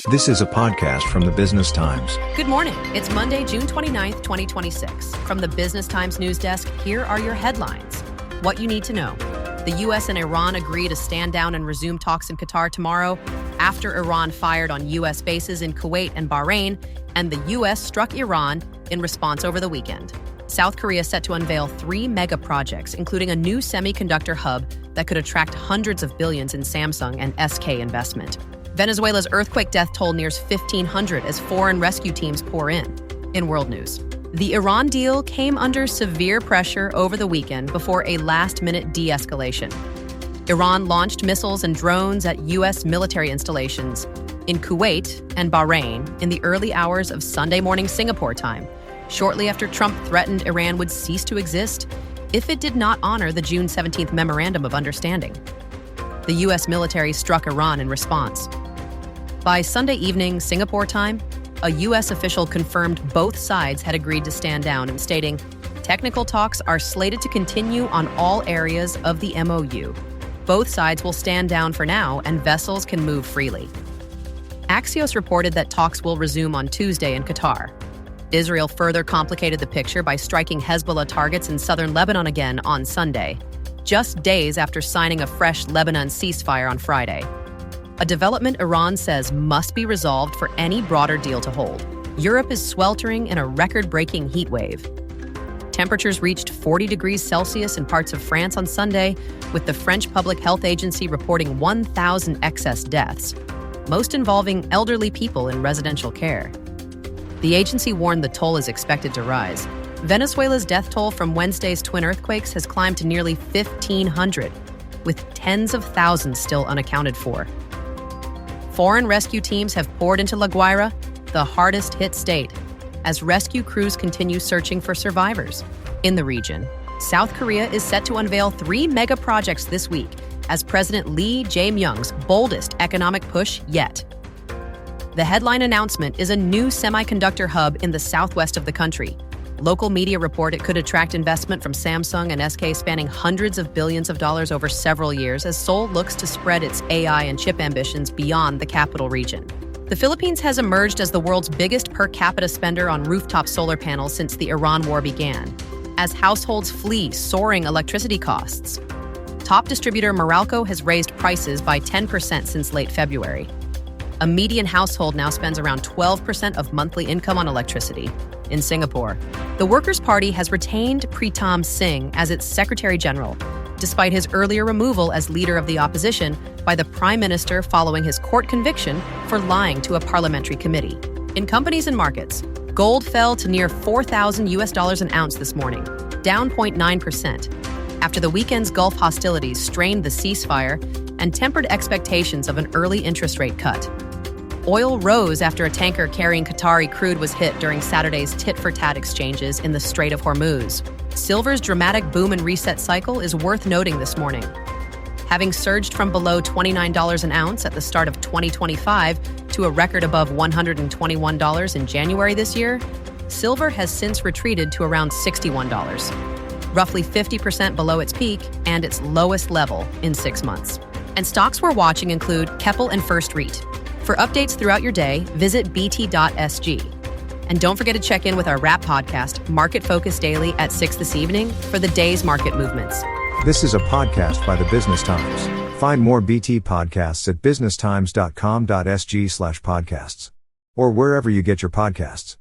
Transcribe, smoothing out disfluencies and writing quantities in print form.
This is a podcast from the Business Times. Good morning. It's Monday, June 29th, 2026. From the Business Times news desk, here are your headlines. What you need to know. The U.S. and Iran agree to stand down and resume talks in Qatar tomorrow after Iran fired on U.S. bases in Kuwait and Bahrain, and the U.S. struck Iran in response over the weekend. South Korea set to unveil 3 mega projects, including a new semiconductor hub that could attract hundreds of billions in Samsung and SK investment. Venezuela's earthquake death toll nears 1,500 as foreign rescue teams pour in. In world news, the Iran deal came under severe pressure over the weekend before a last-minute de-escalation. Iran launched missiles and drones at U.S. military installations in Kuwait and Bahrain in the early hours of Sunday morning Singapore time, shortly after Trump threatened Iran would cease to exist if it did not honor the June 17th Memorandum of Understanding. The U.S. military struck Iran in response. By Sunday evening, Singapore time, a U.S. official confirmed both sides had agreed to stand down and stating, technical talks are slated to continue on all areas of the MOU. Both sides will stand down for now and vessels can move freely. Axios reported that talks will resume on Tuesday in Qatar. Israel further complicated the picture by striking Hezbollah targets in southern Lebanon again on Sunday, just days after signing a fresh Lebanon ceasefire on Friday. A development Iran says must be resolved for any broader deal to hold. Europe is sweltering in a record-breaking heat wave. Temperatures reached 40 degrees Celsius in parts of France on Sunday, with the French Public Health Agency reporting 1,000 excess deaths, most involving elderly people in residential care. The agency warned the toll is expected to rise. Venezuela's death toll from Wednesday's twin earthquakes has climbed to nearly 1,500, with tens of thousands still unaccounted for. Foreign rescue teams have poured into La Guaira, the hardest-hit state, as rescue crews continue searching for survivors. In the region, South Korea is set to unveil 3 mega projects this week as President Lee Jae-myung's boldest economic push yet. The headline announcement is a new semiconductor hub in the southwest of the country. Local media report it could attract investment from Samsung and SK spanning hundreds of billions of dollars over several years as Seoul looks to spread its AI and chip ambitions beyond the capital region. The Philippines has emerged as the world's biggest per capita spender on rooftop solar panels since the Iran war began, as households flee soaring electricity costs. Top distributor Meralco has raised prices by 10% since late February. A median household now spends around 12% of monthly income on electricity. In Singapore, the Workers' Party has retained Pritam Singh as its Secretary General, despite his earlier removal as leader of the opposition by the Prime Minister following his court conviction for lying to a parliamentary committee. In companies and markets, gold fell to near $4,000 an ounce this morning, down 0.9%, after the weekend's Gulf hostilities strained the ceasefire and tempered expectations of an early interest rate cut. Oil rose after a tanker carrying Qatari crude was hit during Saturday's tit-for-tat exchanges in the Strait of Hormuz. Silver's dramatic boom and reset cycle is worth noting this morning. Having surged from below $29 an ounce at the start of 2025 to a record above $121 in January this year, silver has since retreated to around $61, roughly 50% below its peak and its lowest level in 6 months. And stocks we're watching include Keppel and First REIT. For updates throughout your day, visit bt.sg. And don't forget to check in with our wrap podcast, Market Focus Daily, at 6 this evening for the day's market movements. This is a podcast by the Business Times. Find more BT podcasts at businesstimes.com.sg/podcasts or wherever you get your podcasts.